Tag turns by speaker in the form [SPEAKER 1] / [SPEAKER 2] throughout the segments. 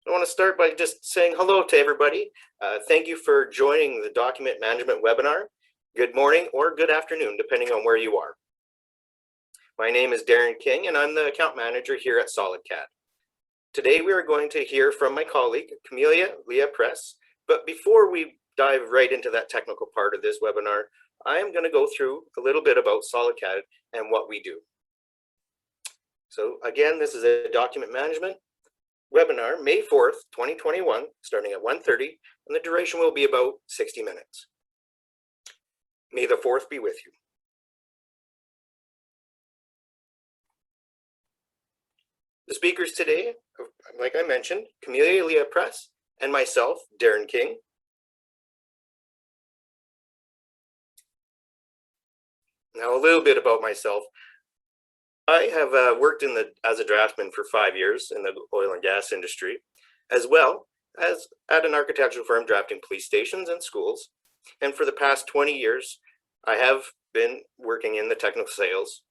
[SPEAKER 1] I want to start by just saying hello to everybody. Thank you for joining the document management webinar. Good morning or good afternoon, depending on where you are. My name is Darren King, and I'm the account manager here at SolidCAD. Today, we are going to hear from my colleague, Camelia Leah Press. But before we dive right into that technical part of this webinar, I am going to go through a little bit about SolidCAD and what we do. So again, this is a document management webinar, May 4th, 2021, starting at 1:30, and the duration will be about 60 minutes. May the 4th be with you. The speakers today, like I mentioned, Camelia Leah Press and myself, Darren King. Now a little bit about myself. I have worked as a draftsman for 5 years in the oil and gas industry, as well as at an architectural firm drafting police stations and schools. And for the past 20 years, I have been working in the technical sales.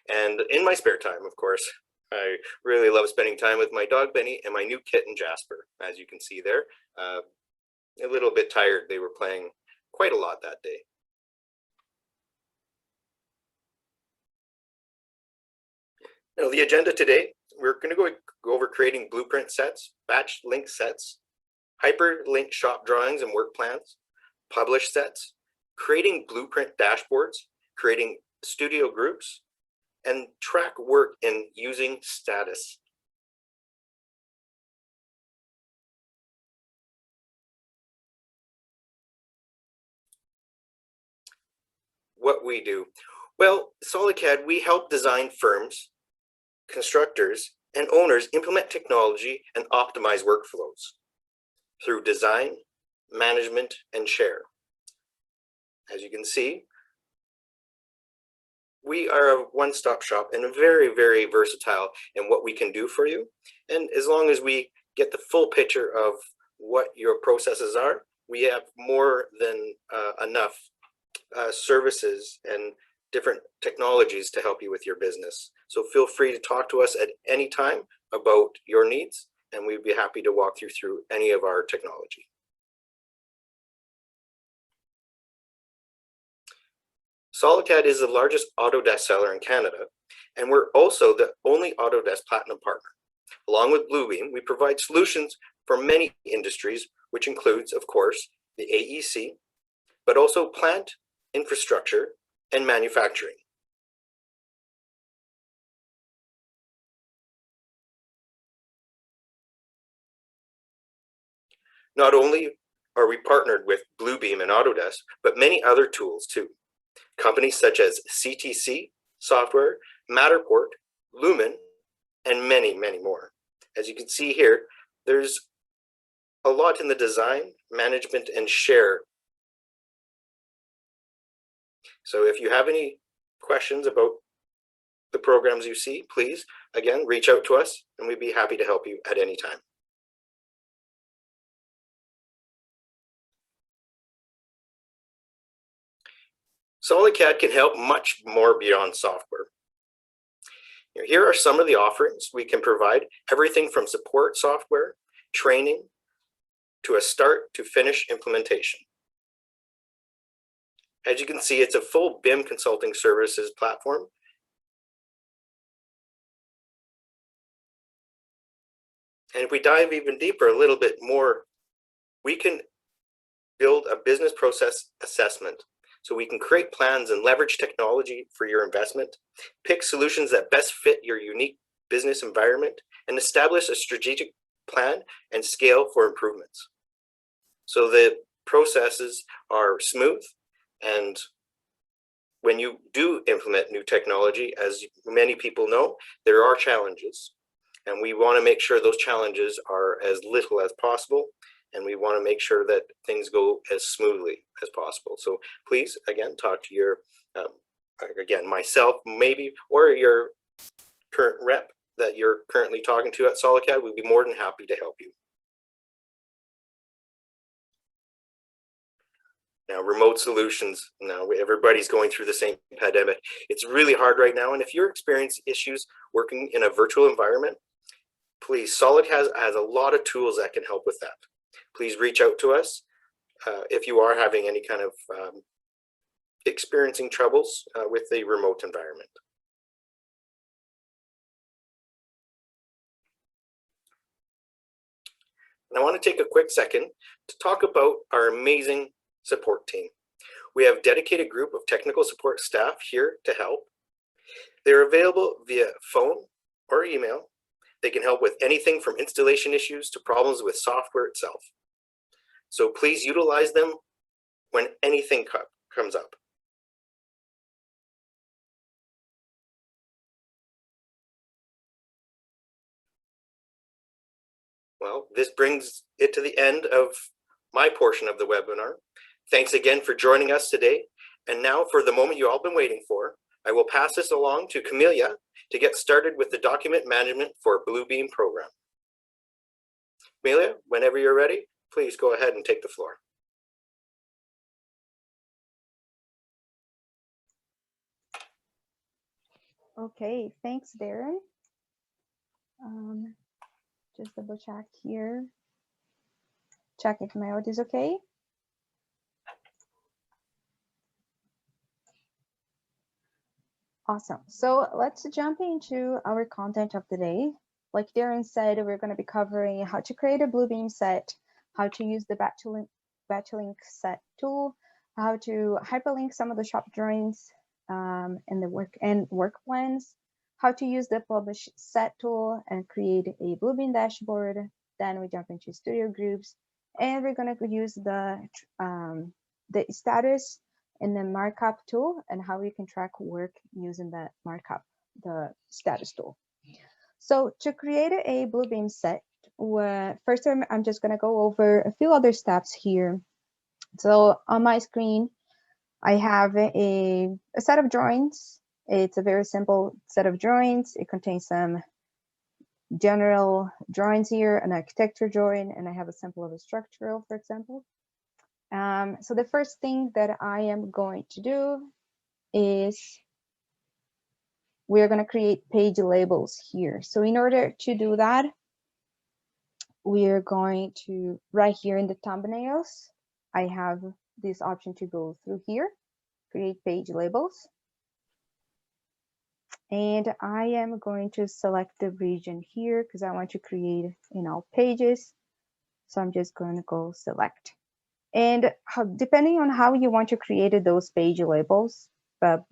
[SPEAKER 1] And in my spare time, of course, I really love spending time with my dog, Benny, and my new kitten, Jasper, as you can see there. A little bit tired. They were playing quite a lot that day. Now, the agenda today, we're going to go over creating blueprint sets, batch link sets, hyperlink shop drawings and work plans, publish sets, creating blueprint dashboards, creating studio groups, and track work in using status. What we do? Well, SolidCAD, we help design firms, constructors, and owners implement technology and optimize workflows through design, management, and share. As you can see, we are a one-stop shop and very, very versatile in what we can do for you. And as long as we get the full picture of what your processes are, we have more than enough services and different technologies to help you with your business. So feel free to talk to us at any time about your needs, and we'd be happy to walk you through any of our technology. SolidCAD is the largest Autodesk seller in Canada, and we're also the only Autodesk Platinum partner. Along with Bluebeam, we provide solutions for many industries, which includes, of course, the AEC, but also plant, infrastructure, and manufacturing. Not only are we partnered with Bluebeam and Autodesk, but many other tools too. Companies such as CTC Software, Matterport, Lumen, and many, many more. As you can see here, there's a lot in the design, management, and share. So if you have any questions about the programs you see, please, again, reach out to us, and we'd be happy to help you at any time. SolidCAD can help much more beyond software. Here are some of the offerings we can provide, everything from support software, training, to a start to finish implementation. As you can see, it's a full BIM consulting services platform. And if we dive even deeper, a little bit more, we can build a business process assessment. So we can create plans and leverage technology for your investment, pick solutions that best fit your unique business environment, and establish a strategic plan and scale for improvements. So the processes are smooth, and when you do implement new technology, as many people know, there are challenges. And we want to make sure those challenges are as little as possible, and we want to make sure that things go as smoothly as possible. So please, again, talk to your, again, myself maybe, or your current rep that you're currently talking to at SolidCAD. We'd be more than happy to help you. Now, remote solutions, now everybody's going through the same pandemic. It's really hard right now, and if you're experiencing issues working in a virtual environment, please, Solid has a lot of tools that can help with that. Please reach out to us if you are having any kind of experiencing troubles with the remote environment. And I want to take a quick second to talk about our amazing support team. We have a dedicated group of technical support staff here to help. They're available via phone or email. They can help with anything from installation issues to problems with software itself. So please utilize them when anything comes up. Well, this brings it to the end of my portion of the webinar. Thanks again for joining us today. And now for the moment you all been waiting for, I will pass this along to Camelia to get started with the document management for Bluebeam program. Camelia, whenever you're ready, please go ahead and take the floor.
[SPEAKER 2] Okay, thanks, Darren. Just double check here. Check if my audio is okay. Awesome. So let's jump into our content of the day. Like Darren said, we're going to be covering how to create a Bluebeam set, how to use the Hyperlink set tool, how to hyperlink some of the shop drawings and the work plans, how to use the publish set tool and create a Bluebeam dashboard. Then we jump into studio groups, and we're going to use the status and the markup tool and how you can track work using that markup, the status tool. So to create a Bluebeam set, first I'm just going to go over a few other steps here. So on my screen, I have a set of drawings. It's a very simple set of drawings. It contains some general drawings here, an architecture drawing, and I have a sample of a structural, for example. So the first thing that I am going to do is we're going to create page labels here. So in order to do that, we're going to, right here in the thumbnails, I have this option to go through here, create page labels. And I am going to select the region here because I want to create in all pages. So I'm just going to go select. And depending on how you want to create those page labels, that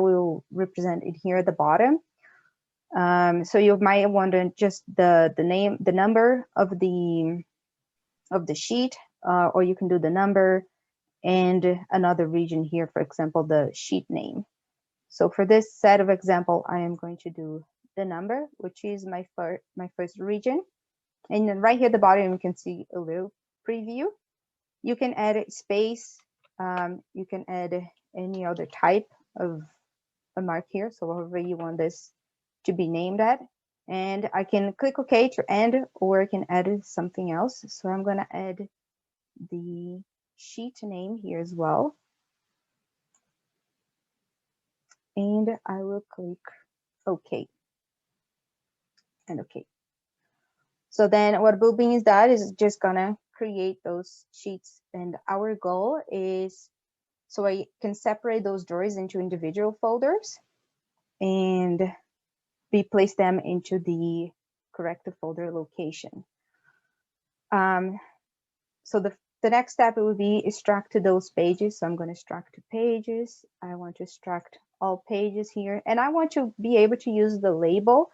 [SPEAKER 2] will represent it here at the bottom. So you might want to just the name, the number of the sheet, or you can do the number and another region here, for example, the sheet name. So for this set of example, I am going to do the number, which is my first region. And then right here at the bottom, you can see a little preview. You can add a space. You can add any other type of a mark here. So however you want this to be named at. And I can click OK to end, or I can add something else. So I'm going to add the sheet name here as well. And I will click OK and OK. So then what Bluebeam is that is just gonna create those sheets, and our goal is so I can separate those drawings into individual folders and replace them into the correct folder location. So the next step would be extract those pages. So I'm going to extract pages. I want to extract all pages here, and I want to be able to use the label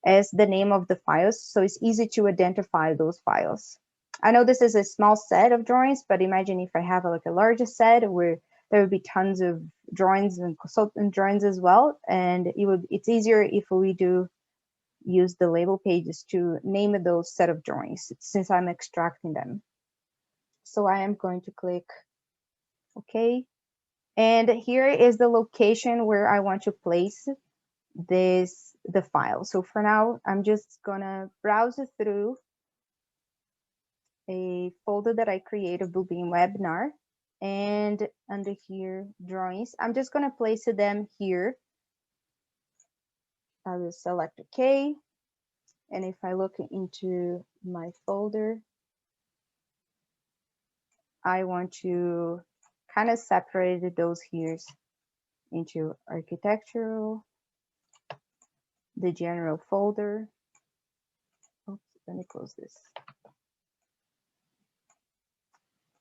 [SPEAKER 2] as the name of the files, so it's easy to identify those files. I know this is a small set of drawings, but imagine if I have like a larger set where there would be tons of drawings and consultant drawings as well, and it's easier if we do use the label pages to name those set of drawings since I'm extracting them. So I am going to click OK, and here is the location where I want to place the file. So for now, I'm just gonna browse through a folder that I created, Bluebeam webinar, and under here, drawings, I'm just gonna place them here. I will select OK, And if I look into my folder, I want to kind of separate those here into architectural, the general folder. Oops, let me close this.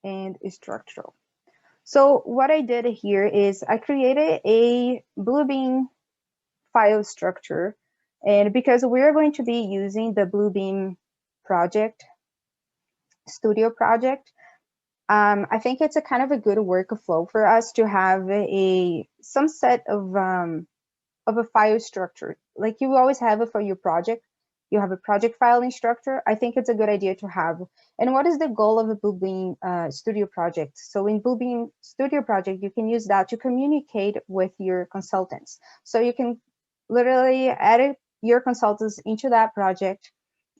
[SPEAKER 2] And structural. So what I did here is I created a Bluebeam file structure. And because we're going to be using the Bluebeam project, studio project, I think it's a kind of a good workflow for us to have some set of a file structure. Like you always have it for your project. You have a project filing structure. I think it's a good idea to have. And what is the goal of a Bluebeam studio project? So in Bluebeam studio project, you can use that to communicate with your consultants. So you can literally edit your consultants into that project,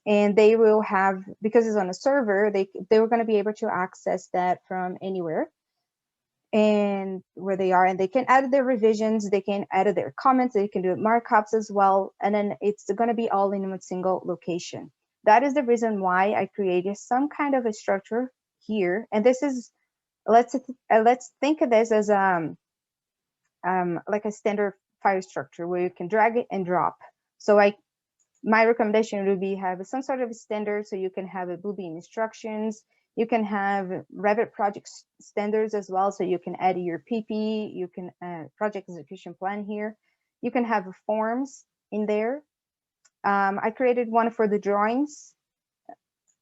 [SPEAKER 2] and they will have, because it's on a server, they were going to be able to access that from anywhere and where they are, and they can add their revisions, they can add their comments, they can do markups as well, and then it's going to be all in one single location. That is the reason why I created some kind of a structure here. And this is, let's think of this as like a standard file structure where you can drag it and drop. So my recommendation would be have some sort of standard, so you can have a Bluebeam instructions. You can have Revit project standards as well, so you can add your PP, you can project execution plan here. You can have forms in there. I created one for the drawings,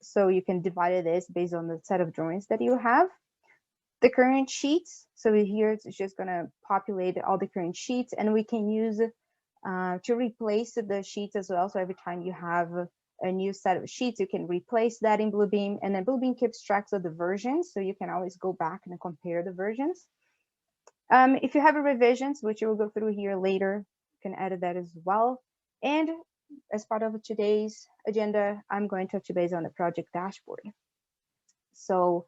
[SPEAKER 2] so you can divide this based on the set of drawings that you have. The current sheets, so here it's just going to populate all the current sheets, and we can use to replace the sheets as well. So every time you have a new set of sheets, you can replace that in Bluebeam, and then Bluebeam keeps tracks of the versions, so you can always go back and compare the versions. If you have revisions, which we'll go through here later, you can edit that as well. And as part of today's agenda, I'm going to touch base on the project dashboard. So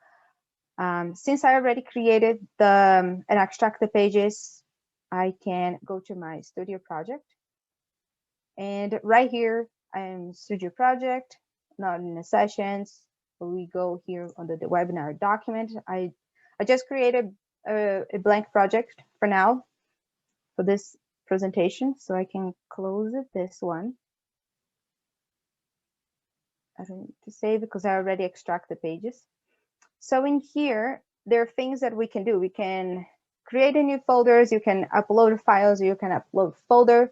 [SPEAKER 2] since I already created and extract the pages, I can go to my studio project. And right here, I'm studio project, not in the sessions. We go here on the webinar document. I just created a blank project for now for this presentation, so I can close it, this one. I don't need to save because I already extract the pages. So in here, there are things that we can do. We can create a new folders, you can upload files, you can upload folder,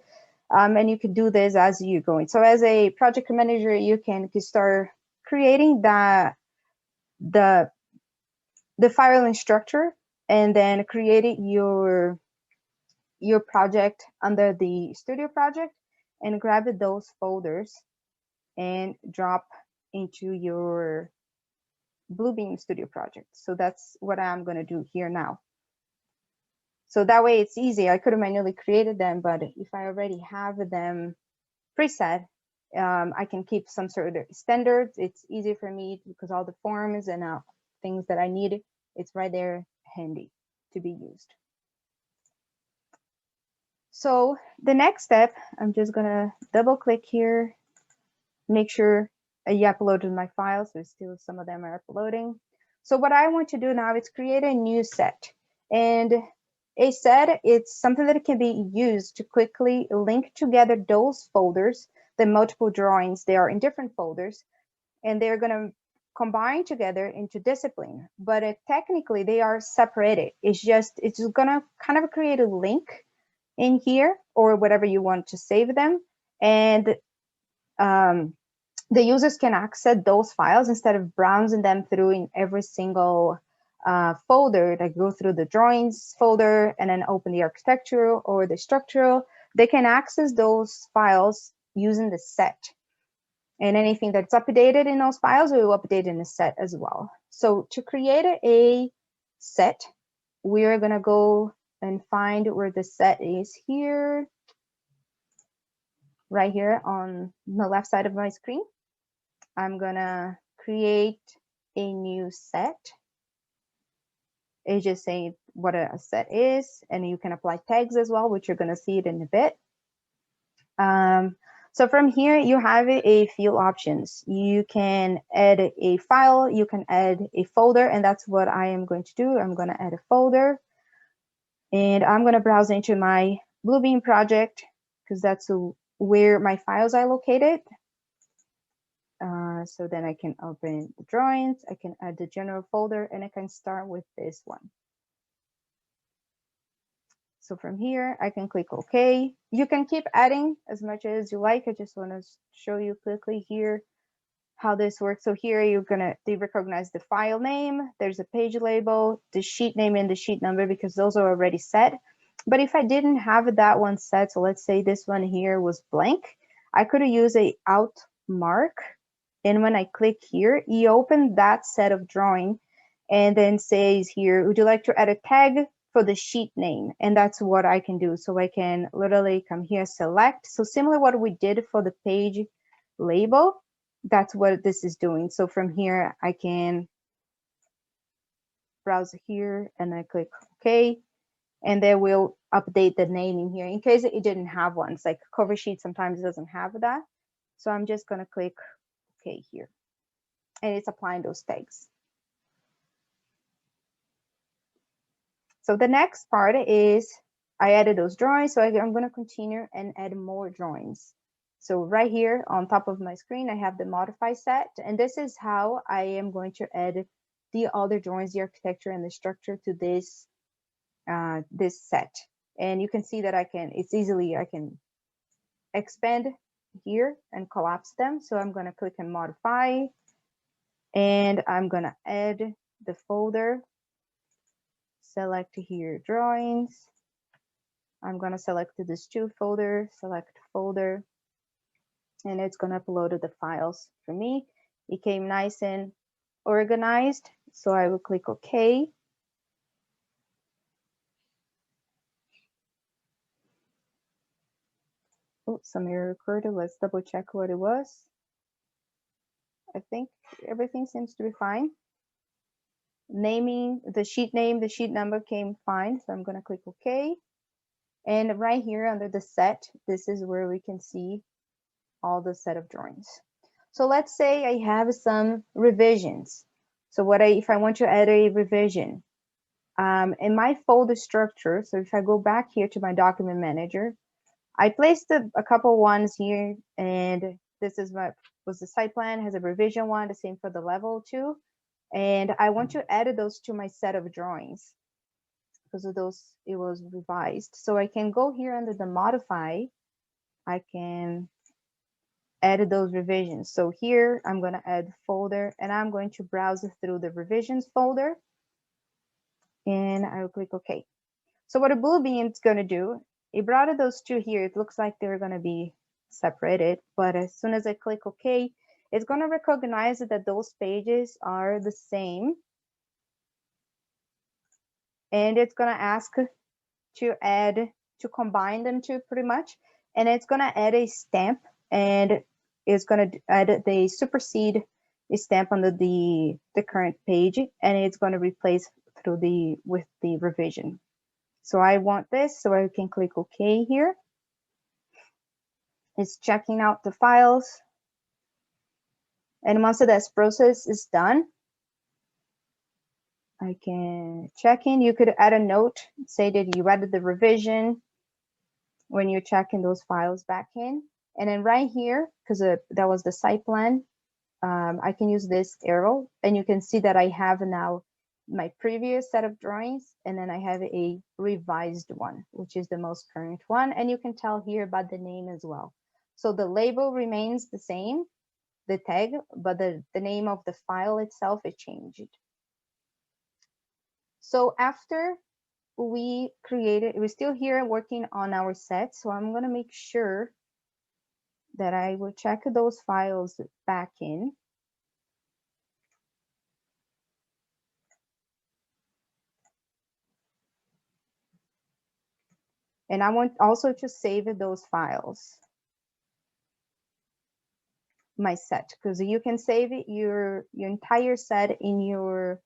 [SPEAKER 2] and you can do this as you're going. So as a project manager, you can start creating the filing structure, and then creating your project under the studio project, and grab those folders and drop into your Bluebeam studio project. So that's what I'm going to do here now. So that way it's easy. I could have manually created them, but if I already have them preset, I can keep some sort of standards. It's easy for me because all the forms and things that I need, it's right there handy to be used. So the next step, I'm just gonna double click here, make sure you uploaded my files. So still some of them are uploading. So what I want to do now is create a new set. And a set, it's something that can be used to quickly link together those folders, the multiple drawings, they are in different folders, and they're going to combine together into discipline. But technically they are separated. It's going to kind of create a link in here or whatever you want to save them. And the users can access those files instead of browsing them through in every single folder, like go through the drawings folder and then open the architectural or the structural. They can access those files using the set. And anything that's updated in those files, we will update in the set as well. So to create a set, we're going to go and find where the set is here, right here on the left side of my screen. I'm going to create a new set. It's just saying what a set is, and you can apply tags as well, which you're going to see it in a bit. So from here, you have a few options. You can add a file, you can add a folder, and that's what I am going to do. I'm going to add a folder, and I'm going to browse into my Bluebeam project because that's where my files are located. So then I can open the drawings, I can add the general folder, and I can start with this one. So from here, I can click OK. You can keep adding as much as you like. I just want to show you quickly here how this works. So here they recognize the file name, there's a page label, the sheet name and the sheet number because those are already set. But if I didn't have that one set, so let's say this one here was blank, I could use a Alt mark. And when I click here, you open that set of drawing and then says here, would you like to add a tag for the sheet name? And that's what I can do. So I can literally come here, select. So similar what we did for the page label, that's what this is doing. So from here, I can browse here and I click OK. And then we'll update the name in here in case it didn't have one. It's like cover sheet sometimes doesn't have that. So I'm just going to click OK here. And it's applying those tags. So the next part is I added those drawings. So I'm going to continue and add more drawings. So right here on top of my screen, I have the modify set. And this is how I am going to add the other drawings, the architecture and the structure to this, this set. And you can see that I can expand here and collapse them. So I'm going to click on modify. And I'm going to add the folder, select here drawings. I'm going to select this to folder, select folder, and it's going to upload the files for me. It came nice and organized, so I will click OK. Oops, some error occurred. Let's double check what it was. I think everything seems to be fine. Naming the sheet name, the sheet number came fine, so I'm going to click OK. And right here under the set, this is where we can see all the set of drawings. So let's say I have some revisions. So if I want to add a revision in my folder structure, so if I go back here to my document manager, I placed a couple ones here, and this is was the site plan, has a revision one, the same for the level 2. And I want to add those to my set of drawings because of those, it was revised. So I can go here under the modify, I can add those revisions. So here I'm going to add folder and I'm going to browse through the revisions folder and I will click OK. So what a Bluebeam is going to do, it brought those two here. It looks like they're going to be separated, but as soon as I click OK, it's going to recognize that those pages are the same. And it's going to ask to combine them two pretty much. And it's going to add a stamp and it's going to add the supersede stamp under the current page, and it's going to replace with the revision. So I want this, so I can click OK here. It's checking out the files. And once this process is done, I can check in. You could add a note, say that you added the revision when you're checking those files back in. And then right here, because that was the site plan, I can use this arrow and you can see that I have now my previous set of drawings and then I have a revised one, which is the most current one. And you can tell here about the name as well. So the label remains the same, the tag, but the name of the file itself, it changed. So after we're still here working on our set. So I'm going to make sure that I will check those files back in. And I want also to save those files, my set, because you can save your entire set in your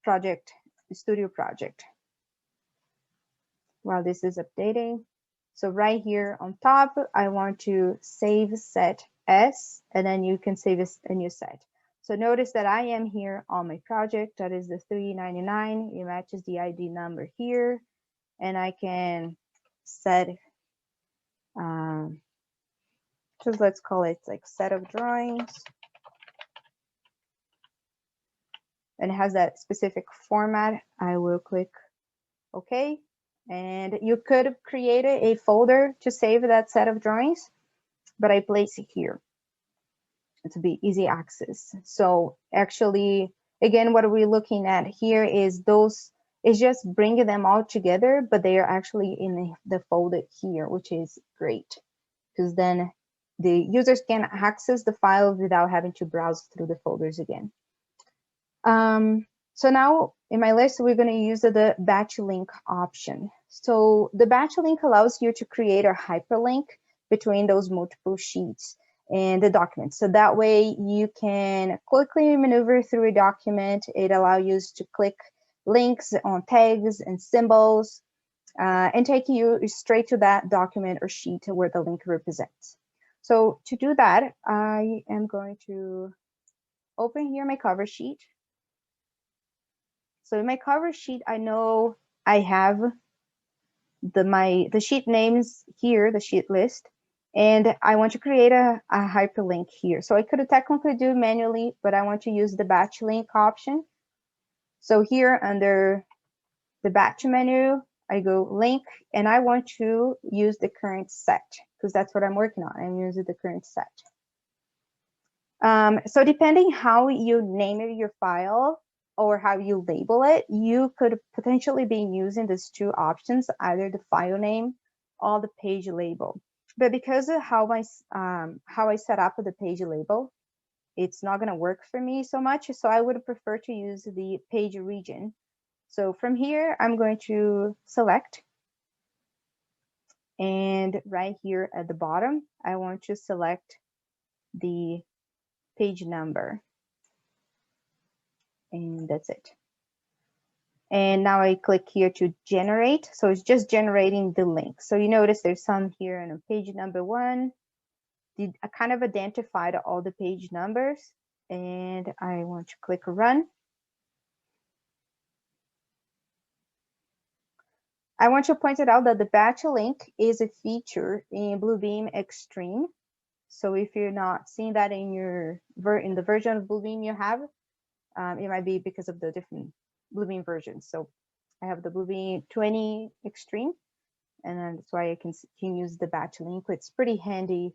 [SPEAKER 2] project, studio project. while this is updating. So right here on top, I want to save set as, and then you can save a new set. So notice that I am here on my project. That is the 399. It matches the ID number here. And I can set, just let's call it like set of drawings. And it has that specific format. I will click OK. And you could create a folder to save that set of drawings, but I place it here to be easy access. So actually, again, what we're looking at here is just bringing them all together, but they are actually in the folder here, which is great because then the users can access the file without having to browse through the folders again. So now in my list, we're going to use the batch link option. So the batch link allows you to create a hyperlink between those multiple sheets and the document. So that way you can quickly maneuver through a document. It allows you to click links on tags and symbols and take you straight to that document or sheet where the link represents. So to do that, I am going to open here my cover sheet. So in my cover sheet, I know I have the sheet names here, the sheet list, and I want to create a hyperlink here. So I could technically do it manually, but I want to use the batch link option. So here under the batch menu, I go link, and I want to use the current set because that's what I'm working on. I'm using the current set. So depending how you name your file, or how you label it, you could potentially be using these two options, either the file name or the page label. But because of how I set up the page label, it's not going to work for me so much. So I would prefer to use the page region. So from here, I'm going to select. And right here at the bottom, I want to select the page number. And that's it. And now I click here to generate. So it's just generating the link. So you notice there's some here on page number 1. I kind of identified all the page numbers, and I want to click run. I want to point it out that the batch link is a feature in Bluebeam Extreme. So if you're not seeing that in the version of Bluebeam you have, it might be because of the different Bluebeam versions. So I have the Bluebeam 20 Extreme, and then that's why I can use the batch link. It's pretty handy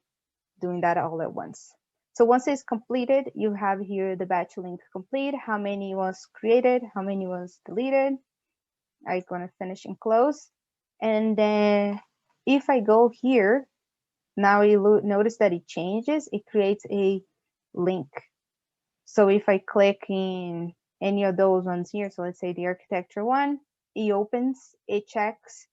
[SPEAKER 2] doing that all at once. So once it's completed, you have here the batch link complete, how many was created, how many was deleted. I'm going to finish and close. And then if I go here, now you notice that it changes. It creates a link. So if I click in any of those ones here, so let's say the architecture one, it opens, it checks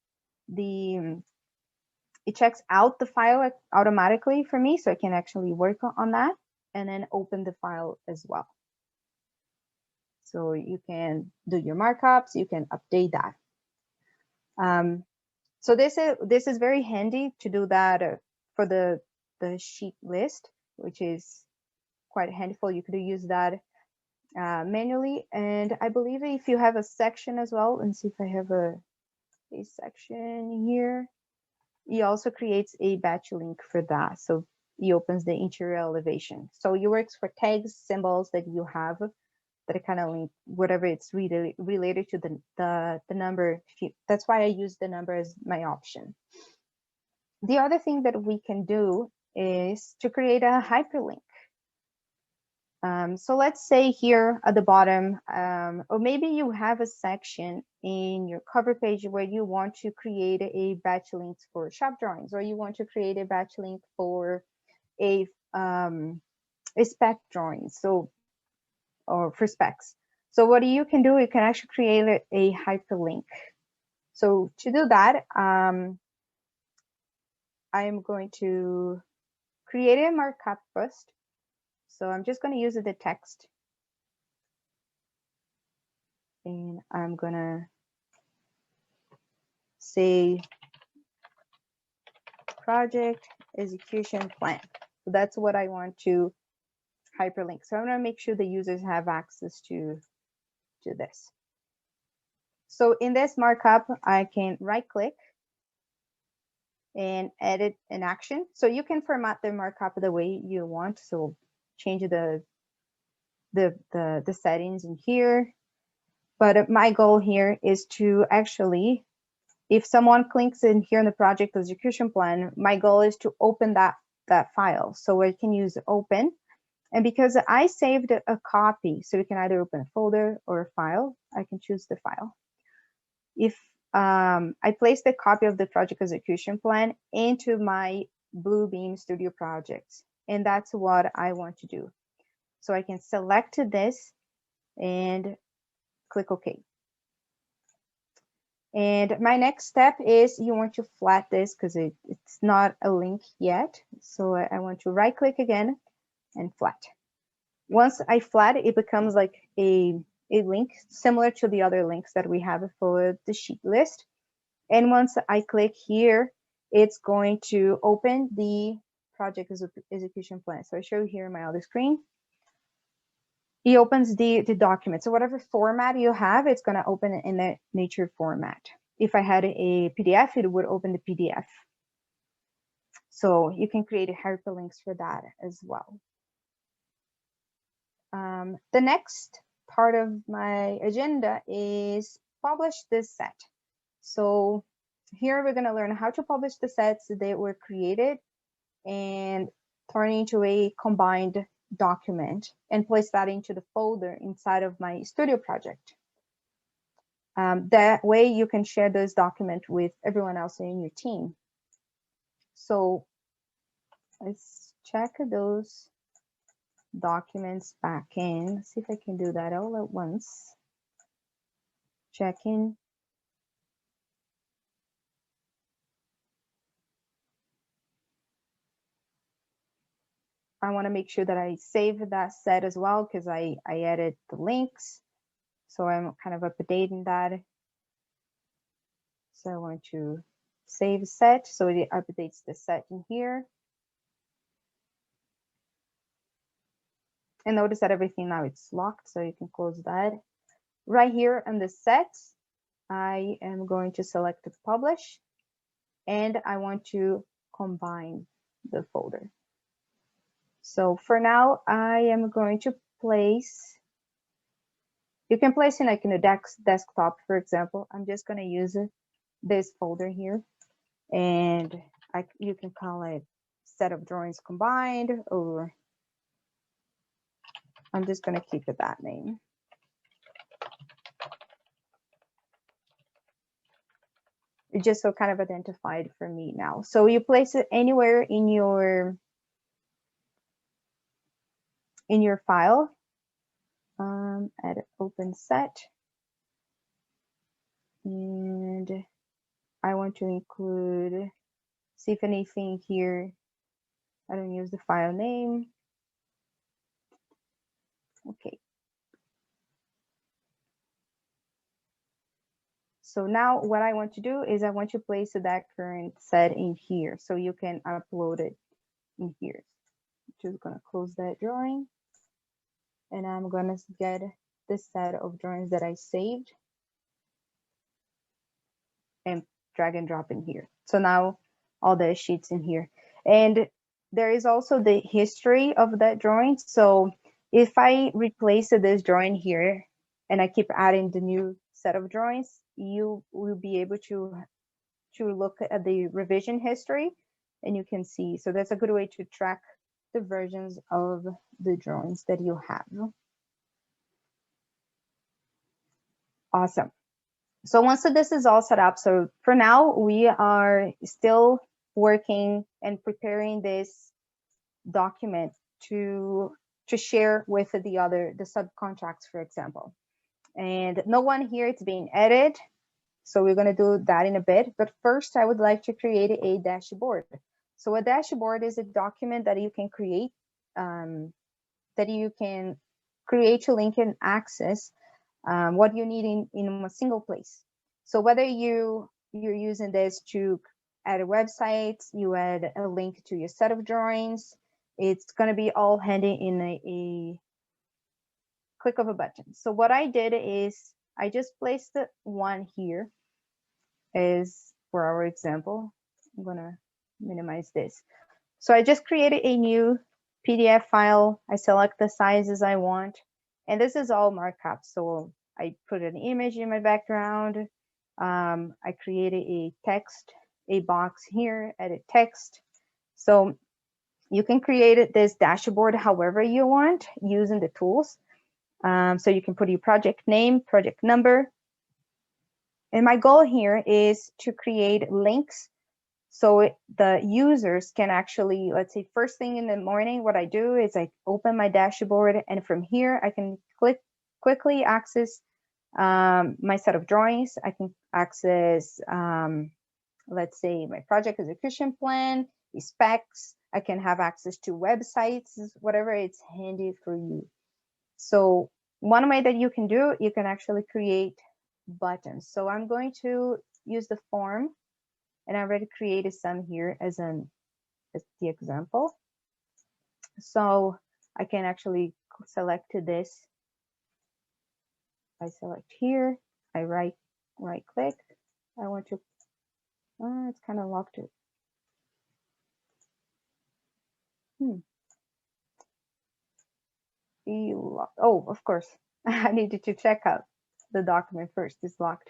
[SPEAKER 2] out the file automatically for me, so I can actually work on that and then open the file as well. So you can do your markups, you can update that. So this is very handy to do that for the sheet list, which is quite handful. You could use that manually, and I believe if you have a section as well, and see if I have a section here, he also creates a batch link for that. So he opens the interior elevation. So it works for tags, symbols that you have that are kind of link whatever it's related to the number. That's why I use the number as my option. The other thing that we can do is to create a hyperlink. So let's say here at the bottom, or maybe you have a section in your cover page where you want to create a batch link for shop drawings, or you want to create a batch link for a spec drawing, or for specs. So what you can do, you can actually create a hyperlink. So to do that, I am going to create a markup first. So I'm just going to use the text. And I'm going to say project execution plan. So that's what I want to hyperlink. So I want to make sure the users have access to this. So in this markup, I can right click and edit an action. So you can format the markup the way you want. So change the settings in here. But my goal here is to actually, if someone clicks in here in the project execution plan, my goal is to open that file. So I can use open. And because I saved a copy, so we can either open a folder or a file, I can choose the file. If I place the copy of the project execution plan into my Bluebeam Studio project, and that's what I want to do. So I can select this and click OK. And my next step is you want to flat this because it's not a link yet. So I want to right click again and flat. Once I flat, it becomes like a link similar to the other links that we have for the sheet list. And once I click here, it's going to open the project execution plan. So I show here my other screen. It opens the document. So whatever format you have, it's going to open it in the nature format. If I had a PDF, it would open the PDF. So you can create hyperlinks for that as well. The next part of my agenda is publish this set. So here we're going to learn how to publish the sets that were created and turn into a combined document and place that into the folder inside of my studio project. That way you can share this document with everyone else in your team. So let's check those documents back in. Let's see if I can do that all at once. Check in. I want to make sure that I save that set as well because I added the links. So I'm kind of updating that. So I want to save set. So it updates the set in here. And notice that everything now it's locked, so you can close that. Right here on the sets, I am going to select the publish, and I want to combine the folder. So for now, I am going to place, you can place it like in a desktop, for example. I'm just going to use this folder here, and you can call it set of drawings combined, or I'm just going to keep it that name. It's just so kind of identified for me now. So you place it anywhere in your file. Add open set, and I want to include, see if anything here. I don't use the file name. Okay. So now what I want to do is I want to place that current set in here so you can upload it in here. Just gonna close that drawing, and I'm gonna get this set of drawings that I saved and drag and drop in here. So now all the sheets in here, and there is also the history of that drawing. So if I replace this drawing here and I keep adding the new set of drawings, you will be able to look at the revision history, and you can see. So that's a good way to track the versions of the drawings that you have. Awesome. So once this is all set up, so for now we are still working and preparing this document to share with the subcontracts, for example. And no one here is being edited, so we're going to do that in a bit. But first, I would like to create a dashboard. So a dashboard is a document that you can create, to link and access what you need in a single place. So whether you you're using this to add a website, you add a link to your set of drawings. It's going to be all handy in a click of a button. So what I did is I just placed the one here as for our example. I'm going to minimize this. So I just created a new PDF file. I select the sizes I want, and this is all markup. So I put an image in my background. I created a text, a box here, edit text. So you can create this dashboard however you want using the tools. So you can put your project name, project number. And my goal here is to create links so the users can actually, let's say first thing in the morning, what I do is I open my dashboard, and from here I can quickly access my set of drawings. I can access, let's say my project execution plan, the specs. I can have access to websites, whatever it's handy for you. So one way that you can do, you can actually create buttons. So I'm going to use the form, and I already created some here as the example. So I can actually select this. I select here, I right click. I want to, it's kind of locked it. Oh, of course, I needed to check out the document first. It's locked.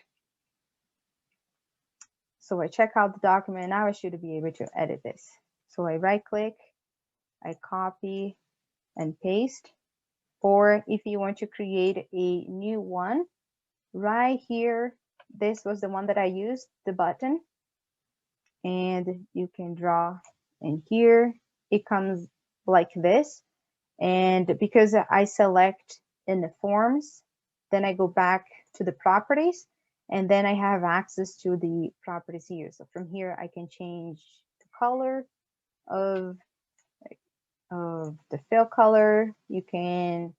[SPEAKER 2] So I check out the document. Now I should be able to edit this. So I right click, I copy and paste. Or if you want to create a new one, right here, this was the one that I used, the button. And you can draw in here. It comes like this. And because I select in the forms, then I go back to the properties, and then I have access to the properties here. So from here, I can change the color of the fill color. You can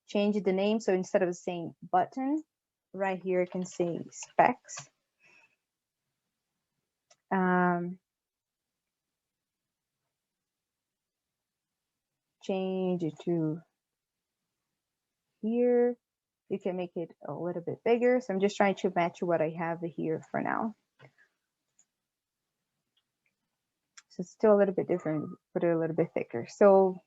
[SPEAKER 2] change the name. So instead of saying button, right here, I can say specs. Change it to here. You can make it a little bit bigger. So I'm just trying to match what I have here for now. So it's still a little bit different, put it a little bit thicker. So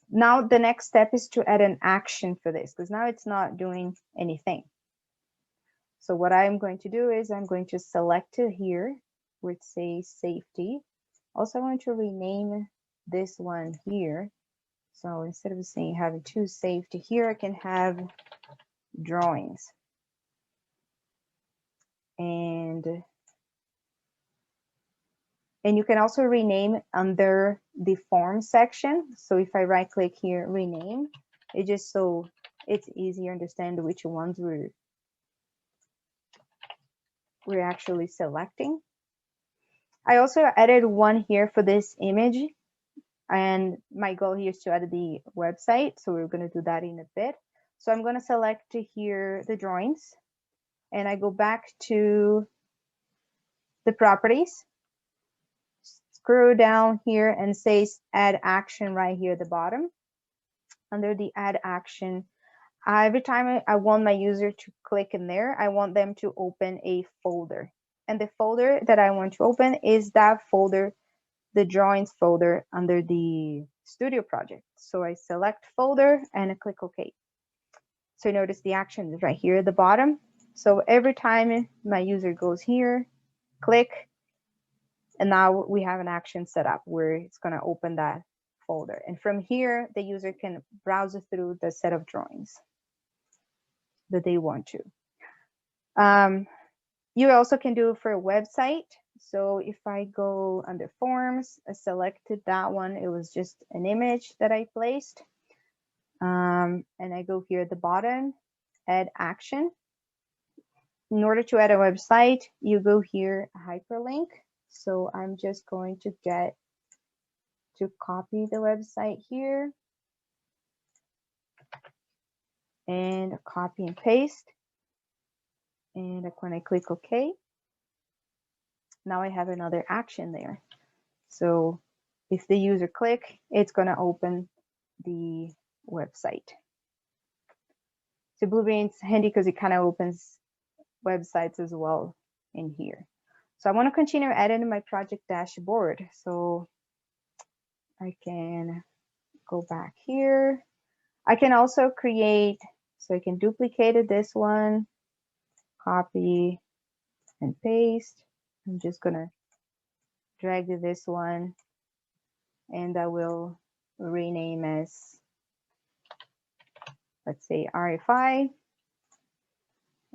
[SPEAKER 2] now the next step is to add an action for this, because now it's not doing anything. So what I'm going to do is I'm going to select it here where it says safety. Also, I want to rename this one here. So instead of saying having two safety here, I can have drawings. And you can also rename under the form section. So if I right click here, rename, it just so it's easier to understand which ones we're actually selecting. I also added one here for this image, and my goal here is to add the website. So we're going to do that in a bit. So I'm going to select here the drawings, and I go back to the properties, scroll down here and says add action right here at the bottom. Under the add action, every time I want my user to click in there, I want them to open a folder. And the folder that I want to open is that folder, the drawings folder under the studio project. So I select folder and I click OK. So notice the action is right here at the bottom. So every time my user goes here, click, and now we have an action set up where it's going to open that folder. And from here, the user can browse through the set of drawings that they want to. You also can do it for a website. So if I go under forms, I selected that one. It was just an image that I placed. And I go here at the bottom, add action. In order to add a website, you go here, hyperlink. So I'm just going to get to copy the website here and copy and paste. And when I click OK, now I have another action there. So if the user click, it's going to open the website. So Bluebeam is handy because it kind of opens websites as well in here. So I want to continue editing my project dashboard. So I can go back here. I can also create, so I can duplicate this one, copy and paste. I'm just going to drag this one, and I will rename as, let's say, RFI.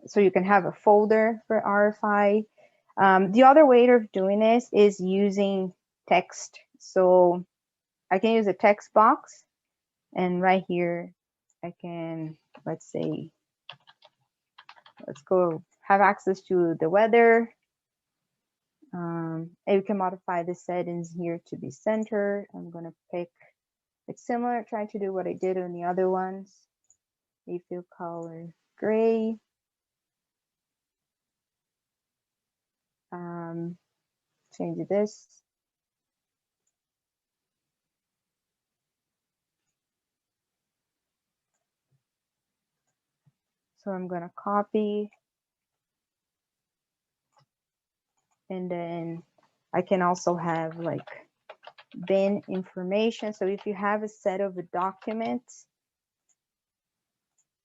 [SPEAKER 2] So you can have a folder for RFI. The other way of doing this is using text. So I can use a text box, and right here I can, let's say, let's go have access to the weather. And you can modify the settings here to be center. I'm going to pick, it's similar, try to do what I did on the other ones. A fill color gray. Change this. So I'm going to copy, and then I can also have like bin information. So if you have a set of documents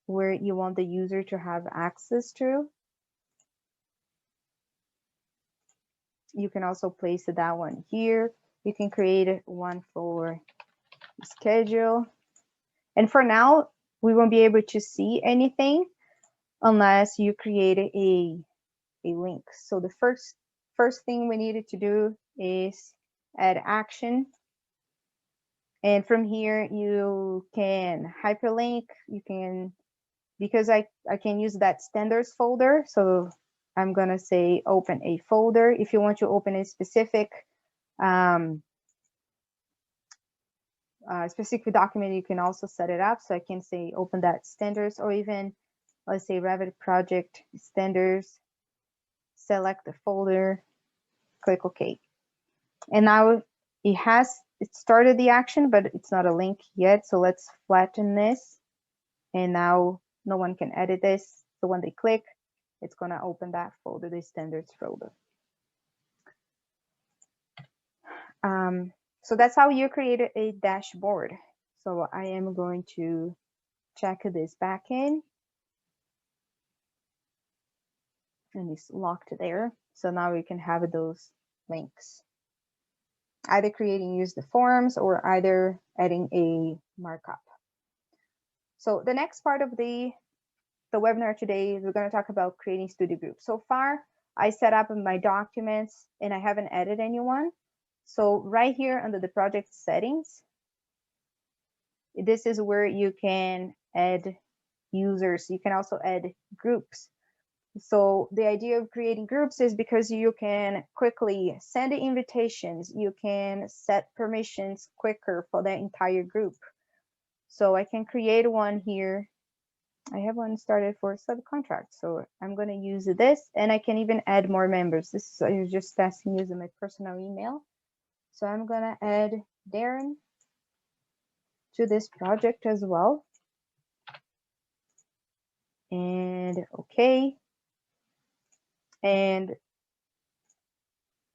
[SPEAKER 2] where you want the user to have access to, you can also place that one here. You can create one for schedule. And for now, we won't be able to see anything unless you create a link. So the first thing we needed to do is add action. And from here, you can hyperlink. You can, because I can use that standards folder. So I'm going to say open a folder. If you want to open a specific document, you can also set it up. So I can say open that standards, or even let's say Revit project standards, select the folder, click OK. And now it started the action, but it's not a link yet. So let's flatten this. And now no one can edit this. So when they click, it's going to open that folder, the standards folder. So that's how you create a dashboard. So I am going to check this back in. And it's locked there. So now we can have those links. Either creating use the forms or either adding a markup. So the next part of the webinar today is we're going to talk about creating studio groups. So far, I set up my documents and I haven't added anyone. So right here under the project settings, this is where you can add users. You can also add groups. So the idea of creating groups is because you can quickly send invitations. You can set permissions quicker for the entire group. So I can create one here. I have one started for subcontract. So I'm going to use this, and I can even add more members. This is I was just testing using my personal email. So I'm going to add Darren to this project as well. And okay. And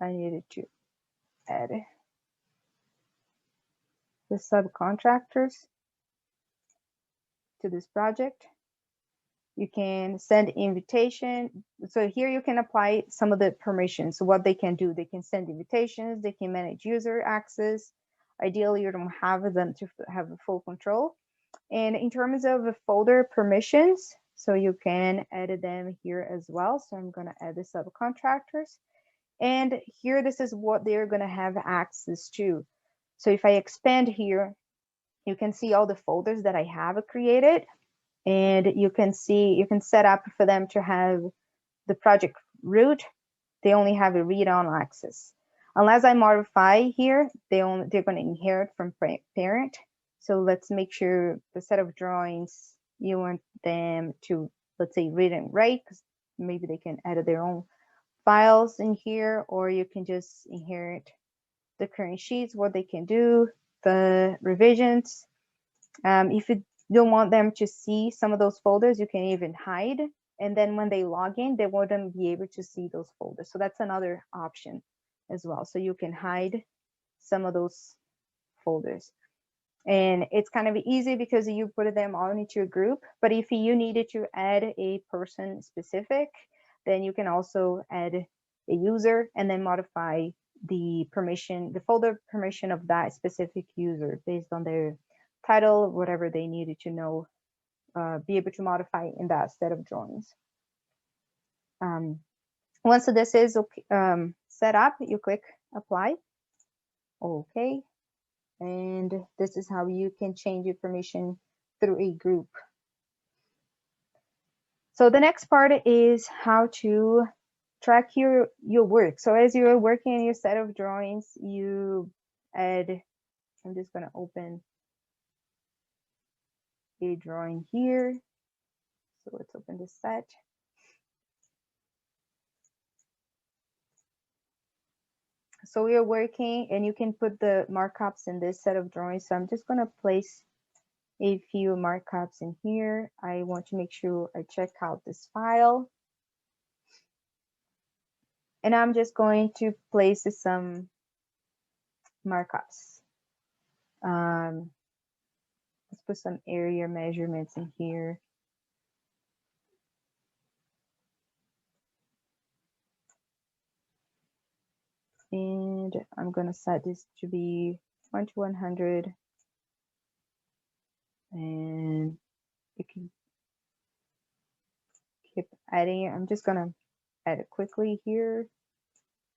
[SPEAKER 2] I needed to add the subcontractors to this project. You can send invitation. So here you can apply some of the permissions. So what they can do, they can send invitations, they can manage user access. Ideally, you don't have them to have full control. And in terms of the folder permissions, so you can edit them here as well. So I'm going to add the subcontractors. And here, this is what they're going to have access to. So if I expand here, you can see all the folders that I have created. And you can see, you can set up for them to have the project root. They only have a read-on access. Unless I modify here, they're going to inherit from parent. So let's make sure the set of drawings, you want them to, let's say, read and write, because maybe they can edit their own files in here, or you can just inherit the current sheets, what they can do, the revisions. If you don't want them to see some of those folders, you can even hide. And then when they log in, they wouldn't be able to see those folders. So that's another option as well. So you can hide some of those folders. And it's kind of easy because you put them all into a group. But if you needed to add a person specific, then you can also add a user and then modify the permission, the folder permission of that specific user based on their title, whatever they needed to know, be able to modify in that set of drawings. Once this is set up, you click apply. Okay. And this is how you can change your permission through a group. So the next part is how to track your work. So as you're working in your set of drawings, you add, I'm just going to open a drawing here. So let's open this set. So we are working, and you can put the markups in this set of drawings. So I'm just going to place a few markups in here. I want to make sure I check out this file. And I'm just going to place some markups. Let's put some area measurements in here. And I'm going to set this to be 1 to 100. And you can keep adding. I'm just going to add it quickly here.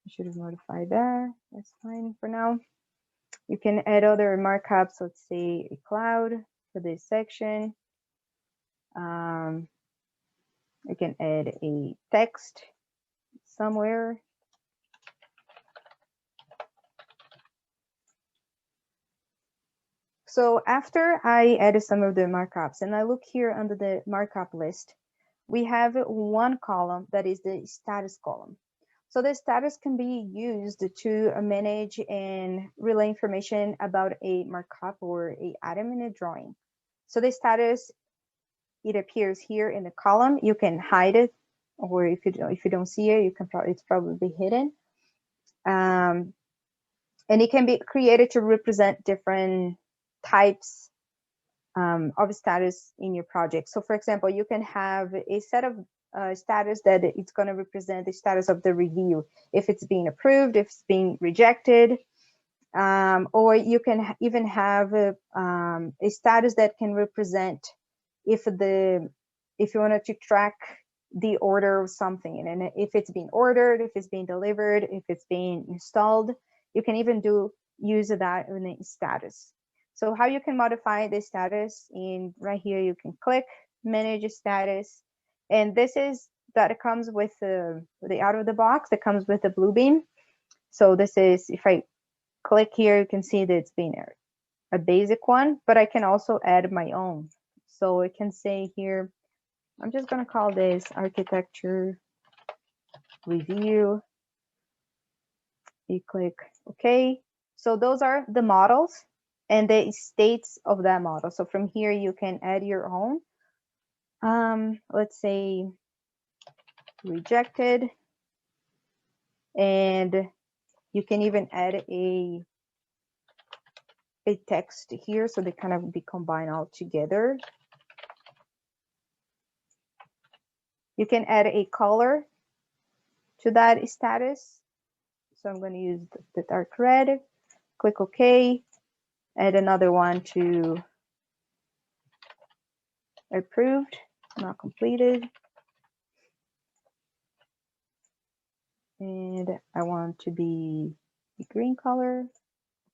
[SPEAKER 2] I should have modified that. That's fine for now. You can add other markups. Let's say a cloud for this section. You can add a text somewhere. So after I added some of the markups, and I look here under the markup list, we have one column that is the status column. So the status can be used to manage and relay information about a markup or a item in a drawing. So the status, it appears here in the column. You can hide it, or if you don't see it, you can it's probably hidden. And it can be created to represent different types of status in your project. So for example, you can have a set of status that it's going to represent the status of the review, if it's being approved, if it's being rejected, or you can even have a status that can represent if you wanted to track the order of something, and if it's being ordered, if it's being delivered, if it's being installed. You can even use that in the status. So how you can modify the status, in right here, you can click manage status. And this is that it comes with the out of the box that comes with the Bluebeam. So this is, if I click here, you can see that it's been a basic one, but I can also add my own. So I can say here, I'm just going to call this architecture review. You click OK. So those are the models and the states of that model. So from here, you can add your own. Let's say rejected. And you can even add a text here, so they kind of be combined all together. You can add a color to that status. So I'm going to use the dark red. Click OK. Add another one to approved, not completed. And I want to be a green color.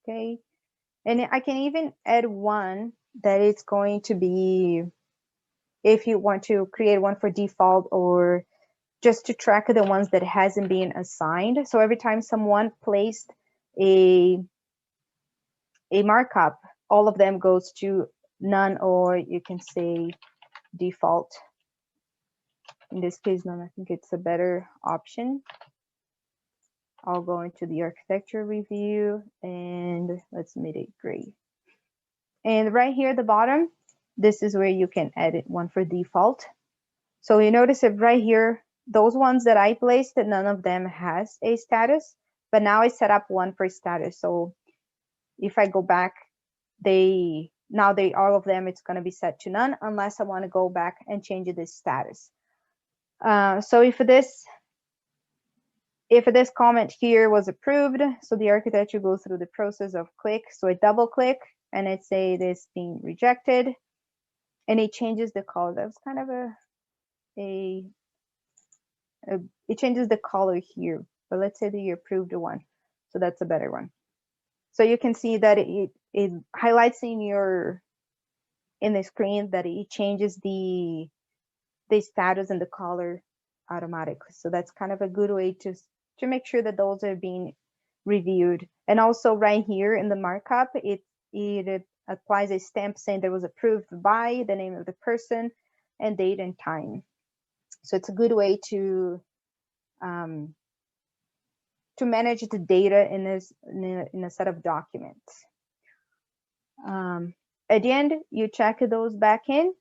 [SPEAKER 2] Okay. And I can even add one that it's going to be, if you want to create one for default, or just to track the ones that hasn't been assigned. So every time someone placed a markup, all of them goes to none, or you can say default. In this case, none. I think it's a better option. I'll go into the architecture review and let's make it gray. And right here at the bottom, this is where you can edit one for default. So you notice it right here, those ones that I placed, none of them has a status, but now I set up one for status. So if I go back, all of them, it's going to be set to none unless I want to go back and change this status. So if this comment here was approved, so the architecture goes through the process of click. So I double click and it say this being rejected, and it changes the color. That was kind of it changes the color here, but let's say that you approved one, so that's a better one. So you can see that it highlights in the screen that it changes the status and the color automatically. So that's kind of a good way to make sure that those are being reviewed. And also right here in the markup, it applies a stamp saying that was approved by the name of the person and date and time. So it's a good way to manage the data in a set of documents. At the end, you check those back in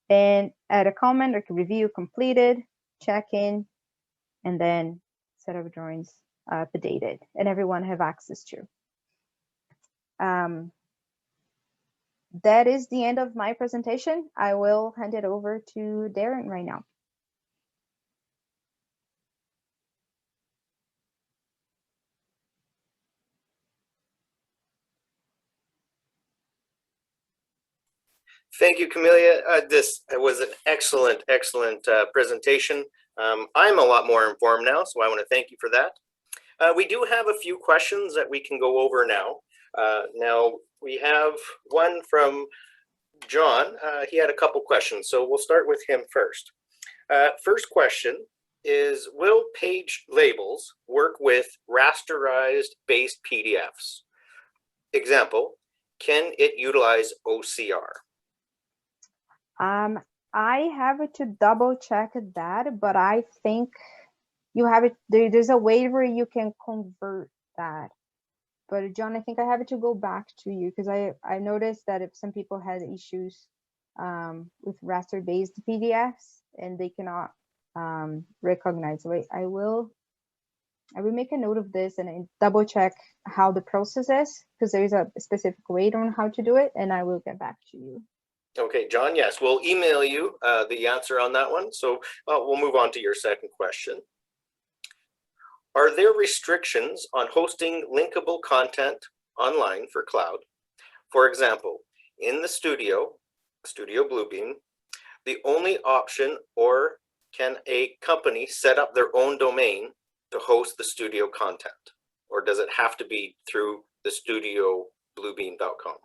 [SPEAKER 2] and add a comment like review completed, check in, and then set of drawings updated, and everyone have access to. That is the end of my presentation. I will hand it over to Darren right now.
[SPEAKER 1] Thank you, Camelia. This was an excellent presentation. I'm a lot more informed now, so I want to thank you for that. We do have a few questions that we can go over now. Now, we have one from John. He had a couple questions, so we'll start with him first. First question is, will page labels work with rasterized based PDFs? Example, can it utilize OCR?
[SPEAKER 2] I have to double check that, but I think you have it. There's a way where you can convert that. But John, I think I have to go back to you because I noticed that if some people had issues with raster-based PDFs and they cannot recognize. So I will make a note of this and double check how the process is, because there is a specific way on how to do it, and I will get back to you.
[SPEAKER 1] Okay, John, yes, we'll email you the answer on that one. So we'll move on to your second question. Are there restrictions on hosting linkable content online for cloud? For example, in the Studio Bluebeam, the only option, or can a company set up their own domain to host the studio content? Or does it have to be through the studiobluebeam.com?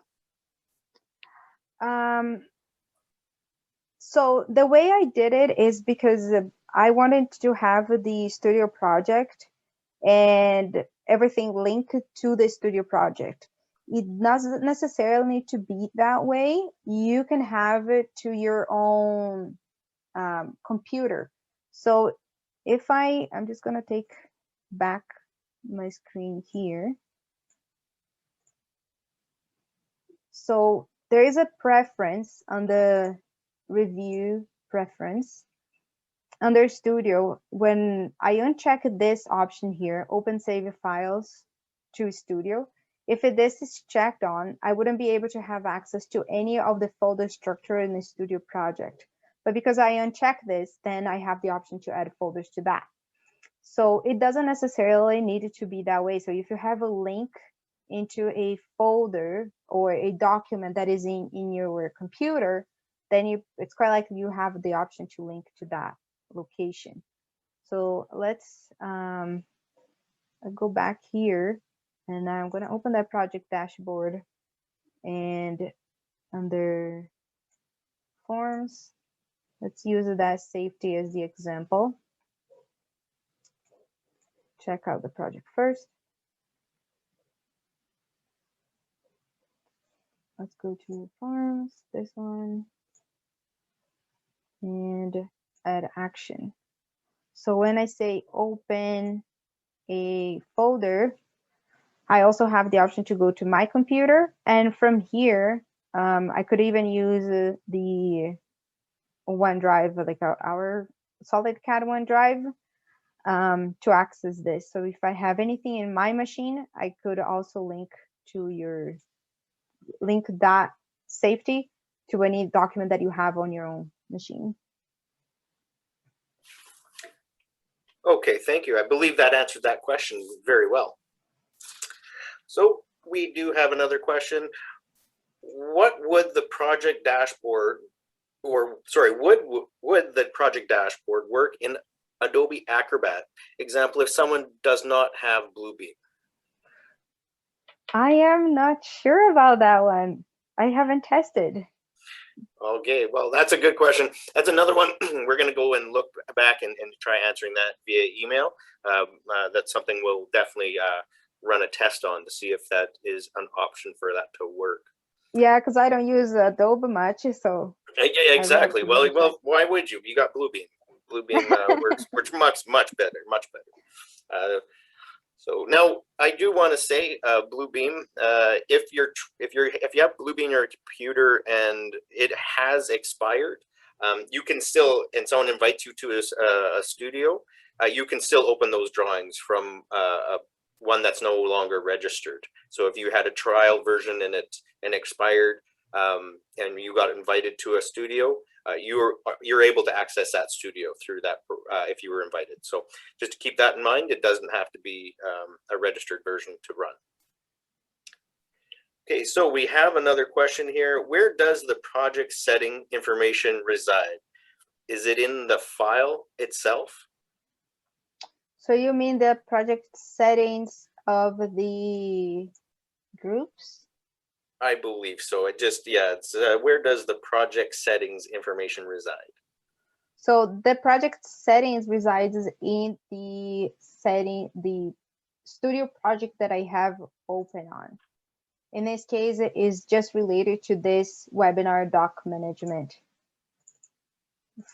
[SPEAKER 2] So the way I did it is because I wanted to have the studio project and everything linked to the studio project. It doesn't necessarily need to be that way. You can have it to your own computer. So if I'm just going to take back my screen here. So there is a preference on the review preference under Studio. When I uncheck this option here, open save files to Studio, if this is checked on, I wouldn't be able to have access to any of the folder structure in the Studio project. But because I uncheck this, then I have the option to add folders to that. So it doesn't necessarily need it to be that way. So if you have a link into a folder or a document that is in your computer, then it's quite likely you have the option to link to that location. So let's go back here, and I'm going to open that project dashboard, and under forms, let's use that safety as the example. Check out the project first. Let's go to forms, this one, and add action. So when I say open a folder, I also have the option to go to my computer, and from here, I could even use the OneDrive, like our SolidCAD OneDrive, to access this. So if I have anything in my machine, I could also link that safety to any document that you have on your own machine.
[SPEAKER 1] Okay, thank you. I believe that answered that question very well. So we do have another question. What would the project dashboard, or sorry, would the project dashboard work in Adobe Acrobat? Example, if someone does not have Bluebeam.
[SPEAKER 2] I am not sure about that one. I haven't tested.
[SPEAKER 1] Okay, well, that's a good question. That's another one. We're going to go and look back and try answering that via email. That's something we'll definitely run a test on to see if that is an option for that to work.
[SPEAKER 2] Yeah, because I don't use Adobe much, so.
[SPEAKER 1] Yeah, exactly. Well, why would you? You got Bluebeam. Bluebeam works much better. So now I do want to say, Bluebeam, if you have Bluebeam in your computer and it has expired, you can still, and someone invites you to a studio, you can still open those drawings from one that's no longer registered. So if you had a trial version and it expired, and you got invited to a studio, you're able to access that studio through that if you were invited. So just to keep that in mind, it doesn't have to be a registered version to run. Okay, so we have another question here. Where does the project setting information reside? Is it in the file itself?
[SPEAKER 2] So you mean the project settings of the groups?
[SPEAKER 1] I believe so. It just, yeah, it's where does the project settings information reside?
[SPEAKER 2] So the project settings resides in the studio project that I have open on. In this case, it is just related to this webinar doc management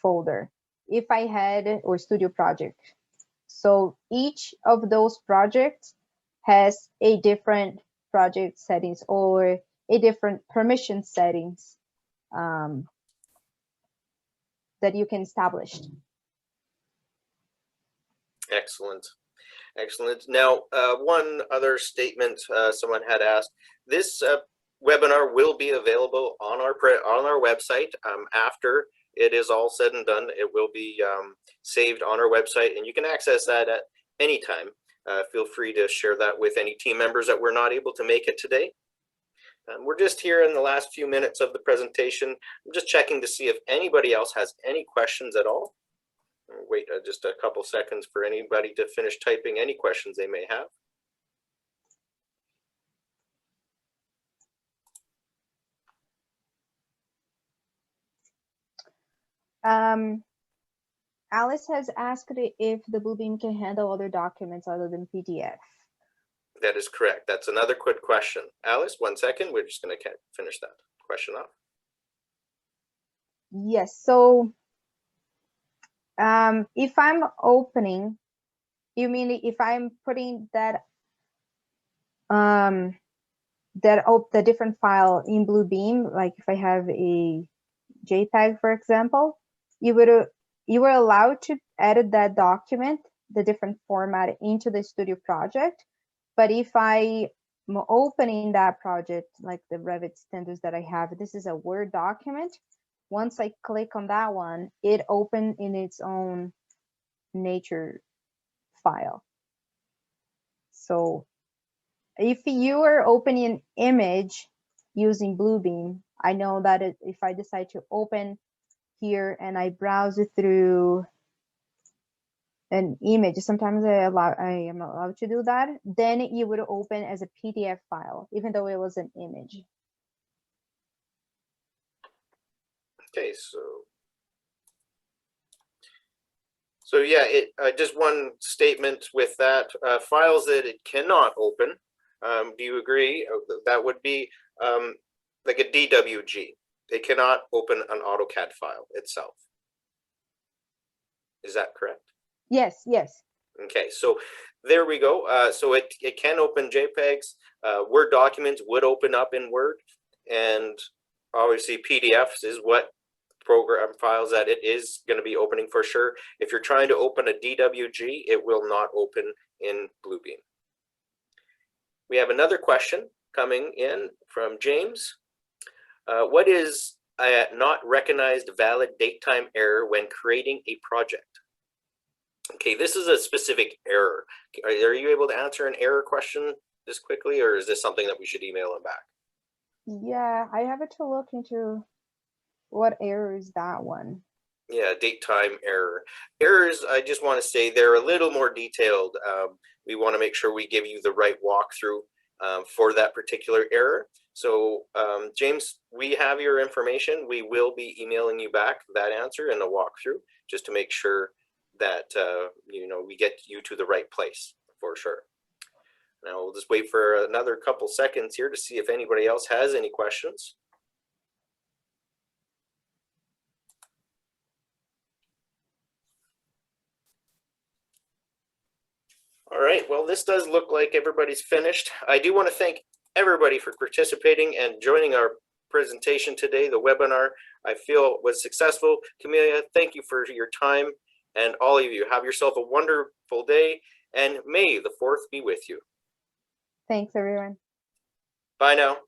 [SPEAKER 2] folder. If I had, or studio project. So each of those projects has a different project settings or a different permission settings that you can establish.
[SPEAKER 1] Excellent. Excellent. Now, one other statement someone had asked, this webinar will be available on our website after it is all said and done. It will be saved on our website, and you can access that at any time. Feel free to share that with any team members that were not able to make it today. We're just here in the last few minutes of the presentation. I'm just checking to see if anybody else has any questions at all. Wait just a couple seconds for anybody to finish typing any questions they may have.
[SPEAKER 2] Alice has asked if the Bluebeam can handle other documents other than PDF.
[SPEAKER 1] That is correct. That's another quick question. Alice, 1 second. We're just going to finish that question off.
[SPEAKER 2] Yes. So if I'm opening, you mean if I'm putting that the different file in Bluebeam, like if I have a JPEG, for example, you were allowed to edit that document, the different format, into the studio project. But if I'm opening that project, like the Revit standards that I have, this is a Word document. Once I click on that one, it opens in its own nature file. So if you are opening an image using Bluebeam, I know that if I decide to open here and I browse it through an image, sometimes I am allowed to do that, then you would open as a PDF file, even though it was an image.
[SPEAKER 1] Okay, so yeah, just one statement with that. Files that it cannot open, do you agree? That would be like a DWG. It cannot open an AutoCAD file itself. Is that correct?
[SPEAKER 2] Yes, yes.
[SPEAKER 1] Okay, so there we go. So it can open JPEGs. Word documents would open up in Word, and obviously PDFs is what program files that it is going to be opening for sure. If you're trying to open a DWG, it will not open in Bluebeam. We have another question coming in from James. What is a not recognized valid date time error when creating a project? Okay, this is a specific error. Are you able to answer an error question this quickly, or is this something that we should email them back?
[SPEAKER 2] Yeah, I have to look into what error is that one.
[SPEAKER 1] Yeah, date time error. Errors, I just want to say they're a little more detailed. We want to make sure we give you the right walkthrough for that particular error. So James, we have your information. We will be emailing you back that answer and a walkthrough just to make sure that you know, we get you to the right place for sure. Now we'll just wait for another couple seconds here to see if anybody else has any questions. All right, well, this does look like everybody's finished. I do want to thank everybody for participating and joining our presentation today, the webinar. I feel was successful. Camelia, thank you for your time, and all of you, have yourself a wonderful day, and may the 4th be with you.
[SPEAKER 2] Thanks, everyone.
[SPEAKER 1] Bye now.